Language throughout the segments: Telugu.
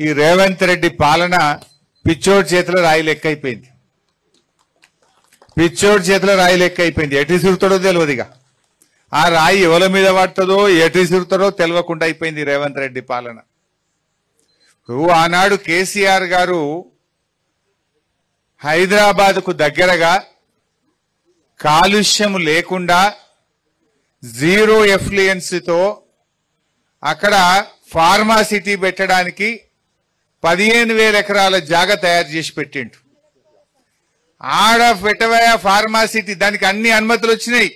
ఈ రేవంత్ రెడ్డి పాలన పిచ్చోడి చేతిలో రాయి లెక్క అయిపోయింది. పిచ్చోడి చేతిలో రాయి లెక్క అయిపోయింది. ఎటు సిరుతాడో తెలియదుగా. ఆ రాయి ఎవల మీద పడుతుందో ఎటు సిరుతాడో తెలియకుండా అయిపోయింది రేవంత్ రెడ్డి పాలన. ఆనాడు కేసీఆర్ గారు హైదరాబాద్కు దగ్గరగా కాలుష్యం లేకుండా జీరో ఎఫ్లుయెన్స్తో అక్కడ ఫార్మాసిటీ పెట్టడానికి 15,000 ఎకరాల జాగా తయారు చేసి పెట్టిండు. ఆడ పెట్టబోయే ఫార్మాసిటీ దానికి అన్ని అనుమతులు వచ్చినాయి.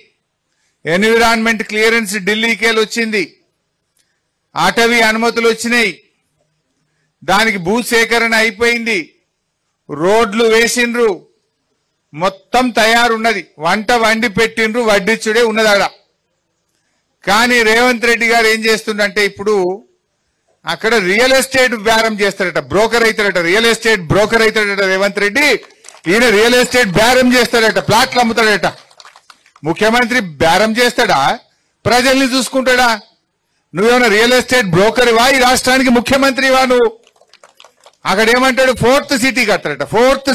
ఎన్విరాన్మెంట్ క్లియరెన్స్ ఢిల్లీకేలు వచ్చింది. అటవీ అనుమతులు వచ్చినాయి. దానికి భూసేకరణ అయిపోయింది. రోడ్లు వేసిండ్రు. మొత్తం తయారున్నది. వంట వండి పెట్టిండ్రు. వడ్డిచ్చుడే ఉన్నదాడ. కానీ రేవంత్ రెడ్డి గారు ఏం చేస్తుండంటే ఇప్పుడు అక్కడ రియల్ ఎస్టేట్ బేరం చేస్తాడట. బ్రోకర్ అవుతాడట. రియల్ ఎస్టేట్ బ్రోకర్ అవుతాడట రేవంత్ రెడ్డి. ఈయన రియల్ ఎస్టేట్ బేరం చేస్తాడట. ప్లాట్లు అమ్ముతాడట. ముఖ్యమంత్రి బేరం చేస్తాడా? ప్రజల్ని చూసుకుంటాడా? నువ్వేమన్నా రియల్ ఎస్టేట్ బ్రోకర్వా? ఈ రాష్ట్రానికి ముఖ్యమంత్రివా నువ్వు? అక్కడ ఏమంటాడు? ఫోర్త్ సిటీ కడతాడట. ఫోర్త్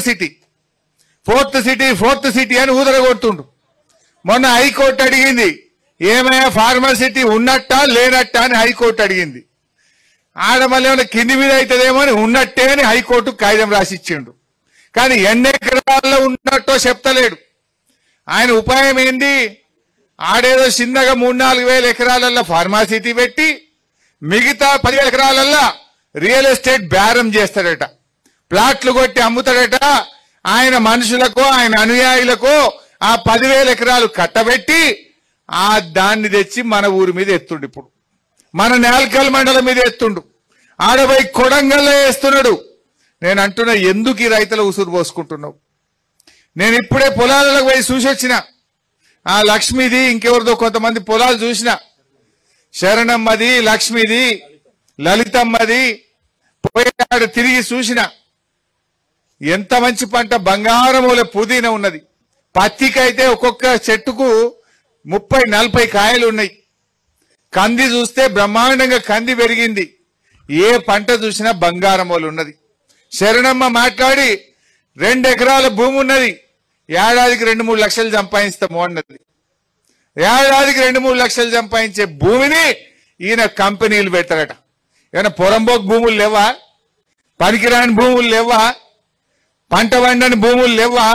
సిటీ అని ఊదరగొడుతుండు. మొన్న హైకోర్టు అడిగింది, ఏమైనా ఫార్మాసిటీ ఉన్నట్టా లేనట్టా అని హైకోర్టు అడిగింది. ఆడ మళ్ళీ ఏమైనా కింది మీద అవుతుందేమో అని ఉన్నట్టే అని హైకోర్టు కాగితం రాసిచ్చిండు. కానీ ఎన్ని ఎకరాల్లో ఉన్నట్టో చెప్తలేడు. ఆయన ఉపాయం ఏంది? ఆడేదో చిన్నగా 3-4 వేల ఎకరాలల్లో ఫార్మాసిటీ పెట్టి మిగతా 10,000 ఎకరాలల్లో రియల్ ఎస్టేట్ బేరం చేస్తాడట. ప్లాట్లు కొట్టి అమ్ముతాడట. ఆయన మనుషులకు ఆయన అనుయాయులకు ఆ 10,000 ఎకరాలు కట్టబెట్టి ఆ దాన్ని తెచ్చి మన ఊరి మీద ఎత్తుండు. ఇప్పుడు మన నేల్కల్ మండలం మీద ఎత్తుండు. ఆడపోయి కొడంగల్లో వేస్తున్నాడు. నేను అంటున్నా, ఎందుకు ఈ రైతుల ఉసురు పోసుకుంటున్నావు? నేను ఇప్పుడే పొలాలకు పోయి చూసి వచ్చిన. ఆ లక్ష్మిది ఇంకెవరిదో కొంతమంది పొలాలు చూసిన. శరణమ్మది, లక్ష్మిది, లలితమ్మది పోయాడు. తిరిగి చూసిన. ఎంత మంచి పంట! బంగారముల పుదీనా ఉన్నది. పత్తికైతే ఒక్కొక్క చెట్టుకు 30-40 కాయలు ఉన్నాయి. కంది చూస్తే బ్రహ్మాండంగా కంది పెరిగింది. ఏ పంట చూసినా బంగారములు ఉన్నది. శరణమ్మ మాట్లాడి 2 ఎకరాల భూమి ఉన్నది. ఏడాదికి 2-3 లక్షలు సంపాదిస్తాము అన్నది. ఏడాదికి 2-3 లక్షలు సంపాదించే భూమిని ఈయన కంపెనీలు పెడతారట. ఏమైనా పొరంబోక్ భూములు లేవా? పనికిరాని భూములు లేవా? పంట పండని భూములు లేవా?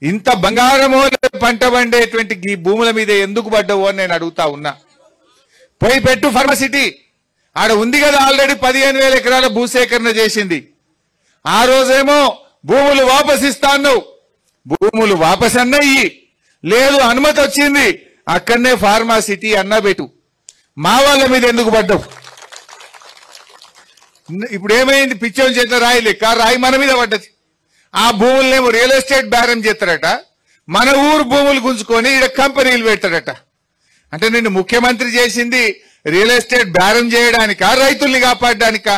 ఇంత బంగారమో పంట పండేటువంటి ఈ భూముల మీద ఎందుకు పడ్డావు అని నేను అడుగుతా ఉన్నా. పోయి పెట్టు ఫార్మాసిటీ. ఆడ ఉంది కదా ఆల్రెడీ 15,000 ఎకరాల భూసేకరణ చేసింది. ఆ రోజేమో భూములు వాపస్ ఇస్తాను. భూములు వాపస్ అన్నయ్యి లేదు, అనుమతి వచ్చింది. అక్కడనే ఫార్మాసిటీ అన్నా పెట్టు. మా వాళ్ళ మీద ఎందుకు పడ్డావు? ఇప్పుడు ఏమైంది? పిచ్చోని చేతిలో రాయి లెక్క రాయి మన మీద పడ్డది. ఆ భూములనేమో రియల్ ఎస్టేట్ బేరం చేస్తారట. మన ఊరు భూములు గుంజుకొని ఇక్కడ కంపెనీలు పెడతాడట. అంటే నిన్ను ముఖ్యమంత్రి చేసింది రియల్ ఎస్టేట్ బేరం చేయడానికా, రైతుల్ని కాపాడడానికా?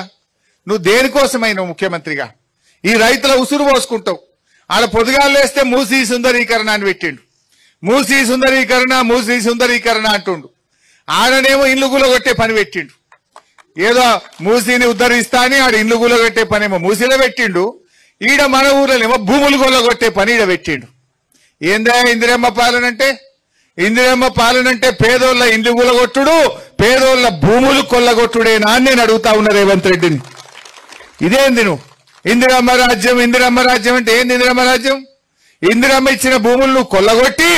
నువ్వు దేనికోసమైనా ముఖ్యమంత్రిగా ఈ రైతుల ఉసురు పోసుకుంటావు. ఆడ పొదుగాలు వేస్తే మూసీ సుందరీకరణ అని పెట్టిండు. మూసీ సుందరీకరణ అంటుండు. ఆడనేమో ఇల్లు గులగొట్టే పని పెట్టిండు. ఏదో మూసీని ఉద్ధరిస్తా అని ఆడ ఇల్లు గులగొట్టే పనేమో మూసీలో పెట్టిండు. ఈడ మన ఊర్లోనేమో భూములు కొల్లగొట్టే పని ఈడ పెట్టిండు. ఏందా ఇందిరమ్మ పాలన అంటే? ఇందిరమ్మ పాలన అంటే పేదోళ్ళ ఇండ్లు గులగొట్టుడు, పేదోళ్ళ భూములు కొల్లగొట్టుడేనా అని నేను అడుగుతా ఉన్నా రేవంత్ రెడ్డిని. ఇదేంది నువ్వు ఇందిరమ్మ రాజ్యం అంటే ఏంది? ఇందిరమ్మ రాజ్యం ఇందిరమ్మ ఇచ్చిన భూములు నువ్వు కొల్లగొట్టి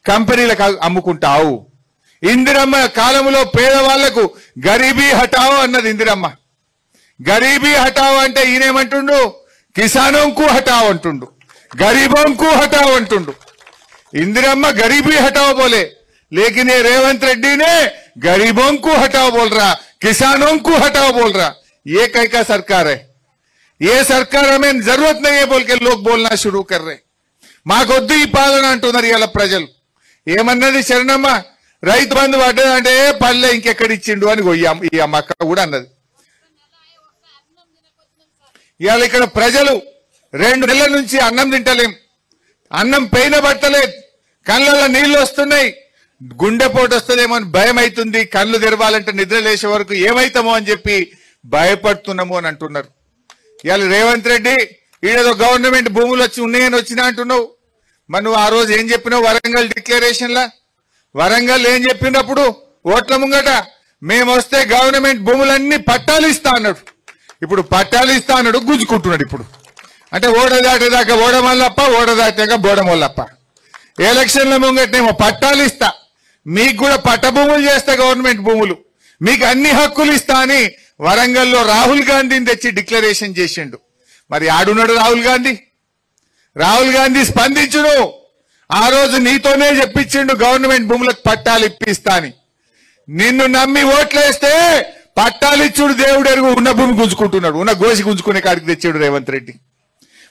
కంపెనీలకు అమ్ముకుంటావు. ఇందిరమ్మ కాలంలో పేదవాళ్లకు గరీబీ హటావో అన్నది ఇందిరమ్మ. గరీబీ హటావో అంటే ఈయనేమంటుండు? కిసానోంకు హటావ్ అంటుండు, గరీబోంకు హటావ్ అంటుండు. इंदिरम्मा गरीबी हटाओ बोले, लेकिन ये रेवंत रेड्डी ने गरीबों को हटाओ बोल रहा, किसानों को हटाओ बोल रहा। ये कैसा सरकार है? ये सरकार हमें जरूरत नहीं है बोल के लोग बोलना शुरू कर रहे। మాకొద్దు ఈ పాలన అంటున్నారు ఇలా ప్రజలు. ఏమన్నది శరణమ్మ? రైతు బంధు పడ్డదంటే పల్లె ఇంకెక్కడ ఇచ్చిండు అని ఈ అమ్మక్క కూడా అన్నది. ఇవాళ ఇక్కడ ప్రజలు 2 నెలల నుంచి అన్నం తింటలేం, అన్నం పైన పట్టలేదు, కళ్ళల్లో నీళ్లు వస్తున్నాయి, గుండెపోటు వస్తుందేమో అని భయం అవుతుంది, కళ్ళు తెరవాలంటే నిద్ర లేచే వరకు ఏమైతామో అని చెప్పి భయపడుతున్నాము అని అంటున్నారు. ఇవాళ రేవంత్ రెడ్డి ఈడేదో గవర్నమెంట్ భూములు వచ్చి ఉన్నాయని వచ్చినా అంటున్నావు. మరి నువ్వు ఆ రోజు ఏం చెప్పినావు వరంగల్ డిక్లరేషన్ లా? వరంగల్ ఏం చెప్పినప్పుడు ఓట్ల ముంగట మేము వస్తే గవర్నమెంట్ భూములన్నీ పట్టాలు ఇస్తా అన్నాడు. ఇప్పుడు పట్టాలు ఇస్తా అన్నాడు, గుంజుకుంటున్నాడు. ఇప్పుడు అంటే ఓడ దాటేదాకా ఓడమల్లప్ప, ఓడ దాటాక బోడమల్లప్ప. ఎలక్షన్ల ముంగటనేమో పట్టాలు ఇస్తా, మీకు కూడా పట్టభూములు చేస్తా, గవర్నమెంట్ భూములు మీకు అన్ని హక్కులు ఇస్తా అని వరంగల్లో రాహుల్ గాంధీని తెచ్చి డిక్లరేషన్ చేసిండు. మరి ఆడున్నాడు రాహుల్ గాంధీ? రాహుల్ గాంధీ స్పందించుడు. ఆ రోజు నీతోనే చెప్పించిండు గవర్నమెంట్ భూములకు పట్టాలు ఇప్పిస్తా అని. నిన్ను నమ్మి ఓట్లేస్తే పట్టాలిచ్చుడు దేవుడు ఎరుగు, ఉన్న భూమి గుంజుకుంటున్నాడు. ఉన్న గోసి గుంజుకునే కాడికి తెచ్చాడు రేవంత్ రెడ్డి.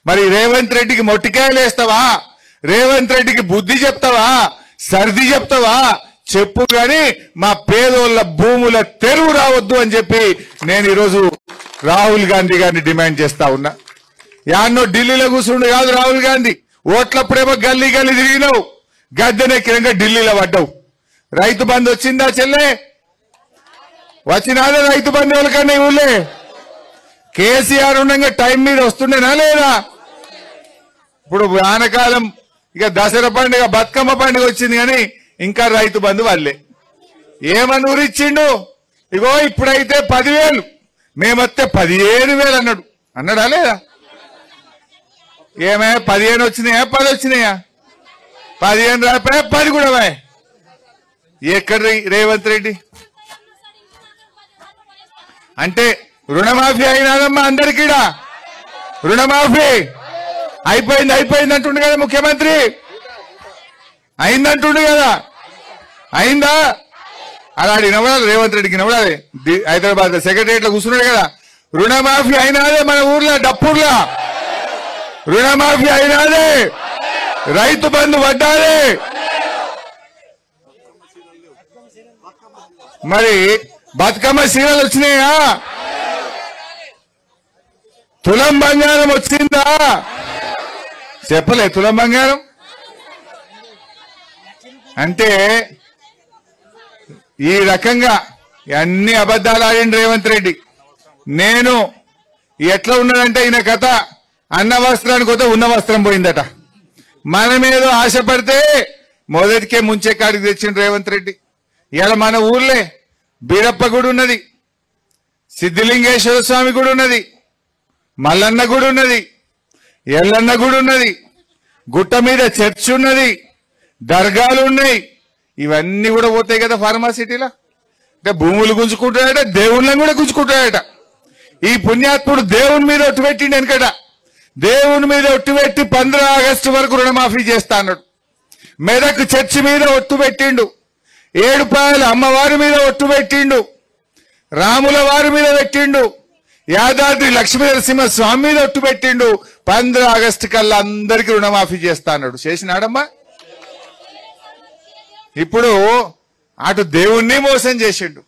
మరి రేవంత్ రెడ్డికి మొట్టికాయలు వేస్తావా? రేవంత్ రెడ్డికి బుద్ధి చెప్తావా? సర్ది చెప్తావా? చెప్పు గాని మా పేదోళ్ళ భూముల తెరువు రావద్దు అని చెప్పి నేను ఈరోజు రాహుల్ గాంధీ గారిని డిమాండ్ చేస్తా ఉన్నా. యాన్నో ఢిల్లీలో కూర్చుండు కాదు రాహుల్ గాంధీ. ఓట్లప్పుడేమో గల్లీ గల్లీ తిరిగినావు, గద్దెనెక్కినాక ఢిల్లీలో పడ్డావు. రైతు బంధు వచ్చిందా చెల్లె? వచ్చినాదే రైతు బంధు ఎవరికన్నా ఊళ్ళే? కేసీఆర్ ఉండగా టైం మీద వస్తుండేనా లేదా? ఇప్పుడు వానకాలం ఇక దసరా పండుగ బతుకమ్మ పండుగ వచ్చింది కానీ ఇంకా రైతు బంధు వాళ్ళే. ఏమని ఊరిచ్చిండు? ఇగో ఇప్పుడైతే 10,000, మేమొస్తే 15,000 అన్నాడు. అన్నాడా లేదా? ఏమే 15 వచ్చినాయా 10 వచ్చినాయా? 15 రాపాయా 10 కూడా వాయ్. ఎక్కడ రేవంత్ రెడ్డి అంటే రుణమాఫీ అయినాదమ్మా అందరికీడా? రుణమాఫీ అయిపోయింది అంటుండు కదా ముఖ్యమంత్రి. అయిందంటుండు కదా, అయిందా? అలాంటి నవ్వాలి రేవంత్ రెడ్డికి నవ్వాలి. హైదరాబాద్ సెక్రటరియట్ లో కూర్చున్నాడు కదా. రుణమాఫీ అయినాదే మన ఊర్లో డప్పూర్లా, రుణమాఫీ అయినాదే, రైతు బంధు పడ్డాదే. మరి బతుకమ్మ సీరియల్ వచ్చినాయా? తులం బంగారం వచ్చిందా? చెప్పలే తులం బంగారం అంటే. ఈ రకంగా అన్ని అబద్ధాలు ఆడిండు రేవంత్ రెడ్డి. నేను ఎట్లా ఉన్నాడంటే ఈయన కథ అన్న వస్త్రానికి పోతే ఉన్న వస్త్రం పోయిందట. మనమేదో ఆశపడితే మొదటికే ముంచే కాడికి తెచ్చిండు రేవంత్ రెడ్డి. ఇలా మన ఊర్లే బీరప్ప గుడి ఉన్నది, సిద్ధిలింగేశ్వర స్వామి గుడి ఉన్నది, మల్లన్న గుడి ఉన్నది, ఎల్లన్న గుడి ఉన్నది, గుట్ట మీద చర్చ్ ఉన్నది, దర్గాలు ఉన్నాయి. ఇవన్నీ కూడా పోతాయి కదా ఫార్మాసిటీలో. అంటే భూములు గుంజుకుంటాడట, దేవుళ్ళని కూడా గుంజుకుంటాడట. ఈ పుణ్యాత్ముడు దేవుని మీద ఒట్టు పెట్టిండు వెనకట. దేవుని మీద ఒట్టు పెట్టి 15 ఆగస్టు వరకు రుణమాఫీ చేస్తా అన్నాడు. మెదక్ చర్చి మీద ఒట్టు పెట్టిండు. ఏడుపాయల అమ్మవారి మీద ఒట్టు పెట్టిండు. రాముల వారి మీద పెట్టిండు. యాదాద్రి లక్ష్మీ నరసింహ స్వామి మీద ఒట్టు పెట్టిండు. 15 ఆగస్టు కల్లా అందరికీ రుణమాఫీ చేస్తా అన్నాడు. చేసినాడమ్మా? ఇప్పుడు అటు దేవుణ్ణి మోసం చేసిండు,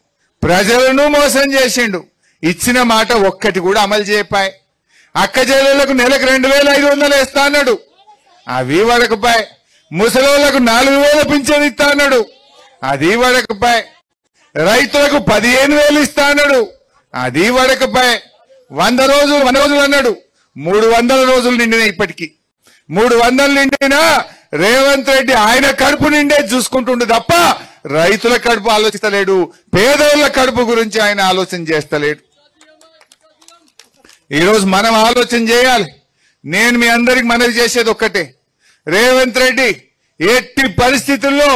ప్రజలను మోసం చేసిండు. ఇచ్చిన మాట ఒక్కటి కూడా అమలు చేయపాయ్. అక్క చెల్లెళ్లకు నెలకు 2,500 వేస్తా అన్నాడు, అవి వడకపాయ్. ముసలోళ్లకు 4,000 పింఛన్ ఇస్తా అన్నాడు, అది వడకపాయ్. రైతులకు 15,000 ఇస్తా అన్నాడు, అది వడకపాయ్. 100 రోజులు అన్నాడు, 300 రోజులు నిండినాయి. ఇప్పటికీ 300 నిండినా రేవంత్ రెడ్డి ఆయన కడుపు నిండే చూసుకుంటుండు తప్ప రైతుల కడుపు ఆలోచిస్తలేడు, పేదోళ్ల కడుపు గురించి ఆయన ఆలోచన చేస్తలేడు. ఈరోజు మనం ఆలోచన చేయాలి. నేను మీ అందరికి మనవి చేసేది ఒక్కటే, రేవంత్ రెడ్డి ఎట్టి పరిస్థితుల్లో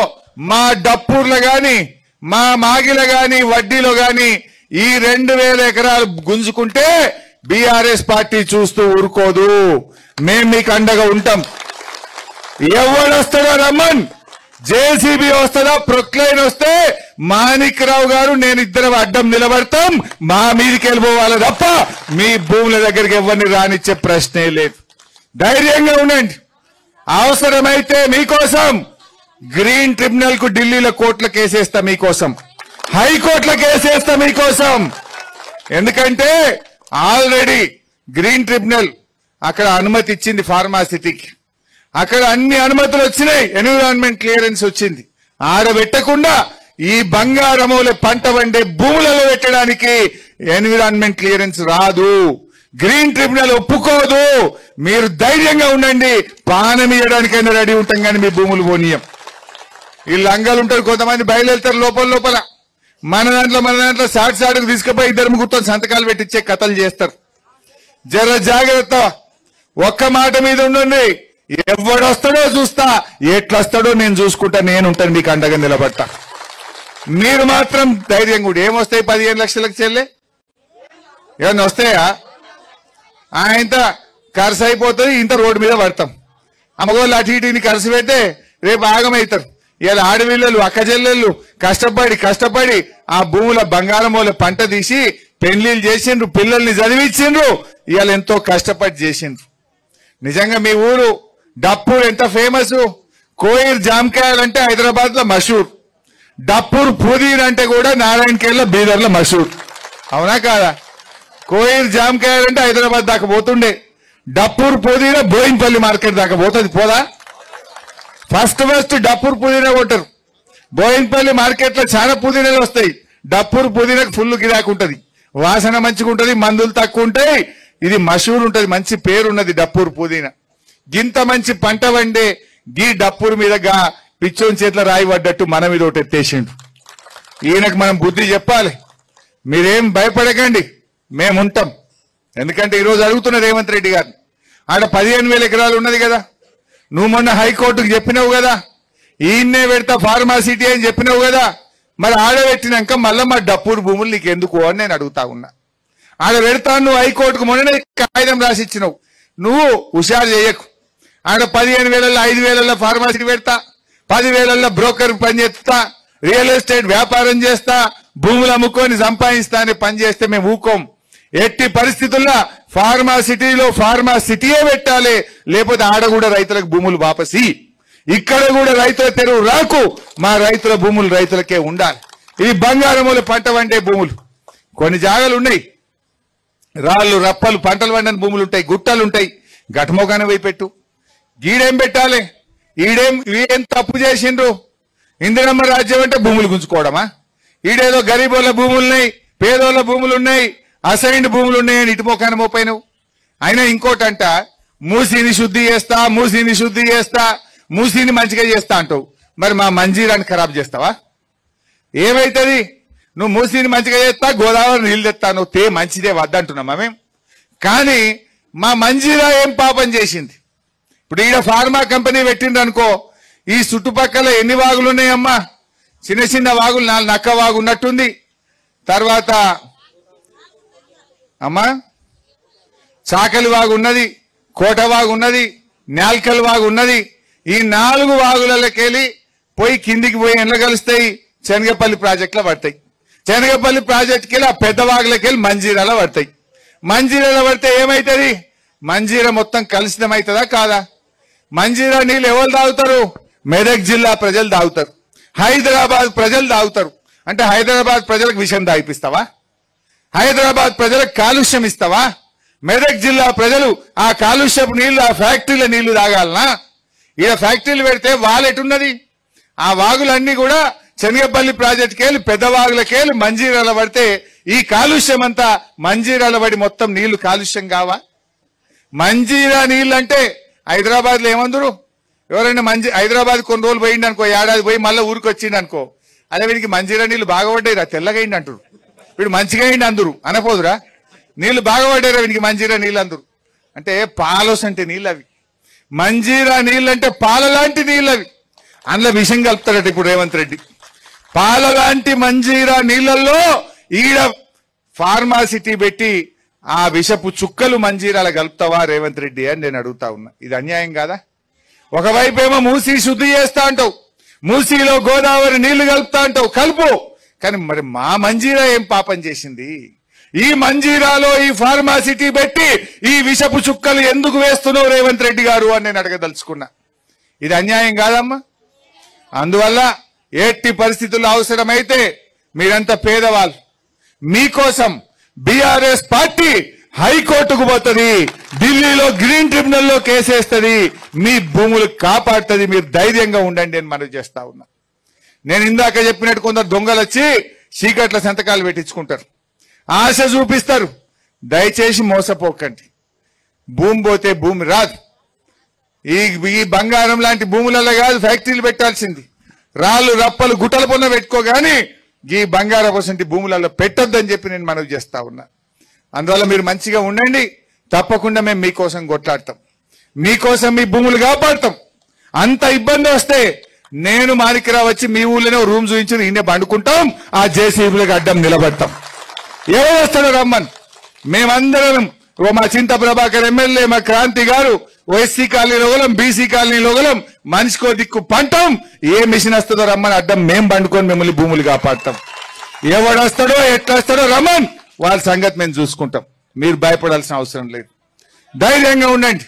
మా డప్పూర్లో గాని, మా మాగిల గాని, వడ్డీలో గాని ఈ 2,000 ఎకరాలు గుంజుకుంటే బీఆర్ఎస్ పార్టీ చూస్తూ ఊరుకోదు. మేం మీకు అండగా ఉంటాం. ఎవడు వస్తాడో రమ్మన్, జేసీబీ వస్తుందా, ప్రొక్లైన్ వస్తే మాణిక్ రావు గారు నేను ఇద్దరం అడ్డం నిలబడతాం. మా మీదకి వెళ్ళిపోవాలి తప్ప మీ భూముల దగ్గరికి ఎవరిని రానిచ్చే ప్రశ్నే లేదు. ధైర్యంగా ఉండండి. అవసరమైతే మీకోసం గ్రీన్ ట్రిబ్యునల్ కు ఢిల్లీలో కోర్టుల కేసేస్తా మీకోసం, హైకోర్టుల కేసేస్తా మీకోసం. ఎందుకంటే ఆల్రెడీ గ్రీన్ ట్రిబ్యునల్ అక్కడ అనుమతి ఇచ్చింది ఫార్మాసిటీకి. అక్కడ అన్ని అనుమతులు వచ్చినాయి, ఎన్విరాన్మెంట్ క్లియరెన్స్ వచ్చింది. ఆడబెట్టకుండా ఈ బంగారముల పంట వండే భూములలో పెట్టడానికి ఎన్విరాన్మెంట్ క్లియరెన్స్ రాదు. గ్రీన్ ట్రిబ్యునల్ ఒప్పుకోదు. మీరు ధైర్యంగా ఉండండి, పానం ఇవ్వడానికైనా రెడీ ఉంటాం కానీ మీ భూములు పోనీయం. ఈ లంగాలు ఉంటారు, కొంతమంది బయలుదేరుతారు లోపల మన దాంట్లో సాటుకు తీసుకుపోయి ఇద్దరు ముగ్గురుతో సంతకాలు పెట్టించే కథలు చేస్తారు. జర జాగ్రత్త, ఒక్క మాట మీద ఉండండి. ఎవడొస్తాడో చూస్తా, ఎట్లొస్తాడో నేను చూసుకుంటా, నేనుంటాను మీకు అండగా నిలబడతా. మీరు మాత్రం ధైర్యం కూడా. ఏమొస్తాయి 15 లక్షలకు చెల్లె? ఏమన్నా వస్తాయా? ఇంత ఖర్చు అయిపోతుంది, ఇంత రోడ్డు మీద పడతాం. అమ్మగోళ్ళు అటు ఇటుని ఖర్చు పెడితే రేపు ఆగమవుతారు. ఇలా ఆడపిల్లలు అక్క చెల్లెళ్ళు కష్టపడి ఆ భూముల బంగారం వాళ్ళ పంట తీసి పెళ్లిళ్ళు చేసిండ్రు, పిల్లల్ని చదివించిండ్రు. ఇవాళ ఎంతో కష్టపడి చేసిండ్రు. నిజంగా మీ ఊరు డప్పూర్ ఎంత ఫేమస్. కోయిర్ జామకాయలు అంటే హైదరాబాద్ లో మషూర్. డప్పూర్ పుదీన్ అంటే కూడా నారాయణఖేడ్లో బీదర్లో మషూర్. అవునా కాదా? కోయిర్ జామకాయలు అంటే హైదరాబాద్ దాకా పోతుండే, డప్పూర్ పుదీనా బోయిన్పల్లి మార్కెట్ దాకా పోతుంది. పోదా? ఫస్ట్ డప్పూర్ పుదీనా కొట్టరు. బోయిన్పల్లి మార్కెట్ లో చాలా పుదీనాలు వస్తాయి. డప్పూర్ పుదీనాకు ఫుల్ గిరాకు ఉంటది, వాసన మంచిగా ఉంటది, మందులు తక్కువ ఉంటాయి. ఇది మషూర్ ఉంటది, మంచి పేరున్నది డప్పూర్ పుదీనా. గింత మంచి పంట వండే గీ డప్పూర్ మీద పిచ్చోని చేతిలో రాయి పడ్డట్టు మన మీద ఒకటి ఎత్తేసిండు. ఈయనకు మనం బుద్ధి చెప్పాలి. మీరేం భయపడకండి, మేముంటాం. ఎందుకంటే ఈరోజు అడుగుతున్న రేవంత్ రెడ్డి గారు, ఆడ 15,000 ఎకరాలు ఉన్నది కదా, నువ్వు మొన్న హైకోర్టుకు చెప్పినావు కదా, ఈయన్నే పెడతా ఫార్మాసిటీ అని చెప్పినావు కదా, మరి ఆడబెట్టినాక మళ్ళా మా డప్పూర్ భూములు నీకు ఎందుకు అని నేను అడుగుతా ఉన్నా. ఆడ పెడతాను, నువ్వు హైకోర్టుకు మొన్ననే కాగితం రాసిచ్చినావు. నువ్వు హుషారు చేయకు. ఆడ 15,000 5,000 ఫార్మాసిటీ పెడతా, 10,000 బ్రోకర్ పని చేస్తా, రియల్ ఎస్టేట్ వ్యాపారం చేస్తా, భూములు అమ్ముకొని సంపాదిస్తా అనే పని చేస్తే మేము ఊకోం. ఎట్టి పరిస్థితుల్లో ఫార్మాసిటీయే పెట్టాలి, లేకపోతే ఆడ కూడా రైతులకు భూములు వాపసి. ఇక్కడ కూడా రైతుల తెరువు రాకు, మా రైతుల భూములు రైతులకే ఉండాలి. ఇది బంగారముల పంట వండే భూములు. కొన్ని జాగాలు ఉన్నాయి, రాళ్ళు రప్పలు పంటలు వండని భూములు ఉంటాయి, గుట్టలు ఉంటాయి. గటమోగానే పోయి పెట్టు. గీడేం పెట్టాలి? ఈడేం తప్పు చేసిండ్రు? ఇందిరమ్మ రాజ్యం అంటే భూములు గుంజుకోవడమా? ఈడేదో గరీబోళ్ళ భూములున్నాయి, పేదోళ్ళ భూములున్నాయి, అసైన్డ్ భూములు ఉన్నాయని ఇటుపోకాన మోపైనవు. అయినా ఇంకోటంట, మూసీని శుద్ధి చేస్తా, మూసీని మంచిగా చేస్తా అంటావు. మరి మా మంజీరాన్ని ఖరాబ్ చేస్తావా? ఏమైతుంది? నువ్వు మూసీని మంచిగా చేస్తా, గోదావరి నీళ్ళు తెస్తాను, మంచిదే వద్దంటున్నామా మేము? కానీ మా మంజీరా ఏం పాపం చేసింది? ఇప్పుడు ఈడ ఫార్మా కంపెనీ పెట్టిండ్రు అనుకో, ఈ చుట్టుపక్కల ఎన్ని వాగులు ఉన్నాయమ్మా? చిన్న వాగులు, 4 నక్క వాగు ఉన్నట్టుంది. తర్వాత అమ్మా చాకలి వాగు ఉన్నది, కోట వాగు ఉన్నది, నాల్కల్ వాగు ఉన్నది. ఈ 4 వాగులకెళ్ళి పోయి కిందికి పోయి ఎండ్ల కలుస్తాయి, శనగపల్లి ప్రాజెక్టులో పడతాయి. శనగపల్లి ప్రాజెక్టుకి వెళ్ళి ఆ పెద్ద వాగులకెళ్ళి మంజీరాలో పడతాయి. మంజీరాలో పడితే ఏమైతుంది? మంజీరా మొత్తం కలుషితమవుతుందా కాదా? మంజీరా నీళ్ళు ఎవరు తాగుతారు? మెదక్ జిల్లా ప్రజలు తాగుతారు, హైదరాబాద్ ప్రజలు తాగుతారు. అంటే హైదరాబాద్ ప్రజలకు విషయం తాగిపిస్తావా? హైదరాబాద్ ప్రజలకు కాలుష్యం ఇస్తావా? మెదక్ జిల్లా ప్రజలు ఆ కాలుష్యపు నీళ్లు, ఆ ఫ్యాక్టరీల నీళ్లు తాగాలనా? ఈడ ఫ్యాక్టరీలు పెడితే వాలెటున్నది? ఆ వాగులన్నీ కూడా శనగపల్లి ప్రాజెక్టుకి వెళ్ళి పెద్ద వాగులకి వెళ్ళి మంజీరాల పడితే ఈ కాలుష్యం అంతా మంజీరాల పడి మొత్తం నీళ్లు కాలుష్యం కావా? మంజీరా నీళ్ళు అంటే హైదరాబాద్ లో ఏమందరు? ఎవరైనా హైదరాబాద్ కొన్ని రోజులు పోయింది అనుకో, ఏడాది పోయి మళ్ళీ ఊరికి వచ్చింది అనుకో, అదే వీడికి మంజీరా నీళ్లు బాగా పడ్డాయిరా, తెల్లగా అయింది అంటారు. వీడు మంచిగా అయింది అందరు అనపోదురా, నీళ్లు బాగా పడ్డాయిరా వీడికి మంజీరా నీళ్ళు అందరు. అంటే పాలోస్ అంటే నీళ్ళు అవి. మంజీరా నీళ్ళు అంటే పాల లాంటి నీళ్ళు అవి. అందులో విషం కలుపుతాడట ఇప్పుడు రేవంత్ రెడ్డి. పాల లాంటి మంజీరా నీళ్లలో ఈడ ఫార్మాసిటీ పెట్టి ఆ విషపు చుక్కలు మంజీరాల కలుపుతావా రేవంత్ రెడ్డి అని నేను అడుగుతా ఉన్నా. ఇది అన్యాయం కాదా? ఒకవైపేమో మూసీ శుద్ధి చేస్తా అంటావు, మూసీలో గోదావరి నీళ్లు కలుపుతా అంటావు, కలుపు. కానీ మరి మా మంజీరా ఏం పాపం చేసింది? ఈ మంజీరాలో ఈ ఫార్మాసిటీ పెట్టి ఈ విషపు చుక్కలు ఎందుకు వేస్తున్నావు రేవంత్ రెడ్డి గారు అని నేను అడగదలుచుకున్నా. ఇది అన్యాయం కాదమ్మా? అందువల్ల ఎట్టి పరిస్థితుల్లో అవసరమైతే మీరంతా పేదవాళ్ళు, మీకోసం బీఆర్ఎస్ పార్టీ హైకోర్టుకు పోతుంది, ఢిల్లీలో గ్రీన్ ట్రిబ్యునల్లో కేసేస్తుంది, మీ భూములు కాపాడుతుంది. మీరు ధైర్యంగా ఉండండి అని మనవి చేస్తా ఉన్నా. నేను ఇందాక చెప్పినట్టు కొందరు దొంగలు వచ్చి చీకట్ల సంతకాలు పెట్టించుకుంటారు, ఆశ చూపిస్తారు, దయచేసి మోసపోకండి. భూమి పోతే భూమి రాదు. ఈ బంగారం లాంటి భూములలో కాదు ఫ్యాక్టరీలు పెట్టాల్సింది. రాళ్ళు రప్పలు గుట్టల పొన్న పెట్టుకోగాని ఈ బంగారం వసంటి భూములలో పెట్టొద్దని చెప్పి నేను మనవి చేస్తా ఉన్నా. అందువల్ల మీరు మంచిగా ఉండండి. తప్పకుండా మేము మీకోసం కొట్లాడతాం, మీకోసం మీ భూములు కాపాడతాం. అంత ఇబ్బంది వస్తే నేను మాణిక్యరావు వచ్చి మీ ఊళ్ళోనే రూమ్ చూపించి ఈయన పండుకుంటాం, ఆ జేసీబీలకు అడ్డం నిలబడతాం. ఎవరు వస్తాడో రమ్మని. మేమందరం మా చింత ప్రభాకర్ ఎమ్మెల్యే, మా క్రాంతి గారు ఓఎస్సీ కాలనీలో గలం, బీసీ కాలనీలో గలం, మనిషికో దిక్కు పంటాం. ఏ మిషన్ వస్తుందో రమ్మని అడ్డం మేము పండుకొని మిమ్మల్ని భూములు కాపాడతాం. ఎవడు వస్తాడో ఎట్లా వస్తాడో రమ్మని, వాళ్ళ సంగతి మేము చూసుకుంటాం. మీరు భయపడాల్సిన అవసరం లేదు. ధైర్యంగా ఉండండి.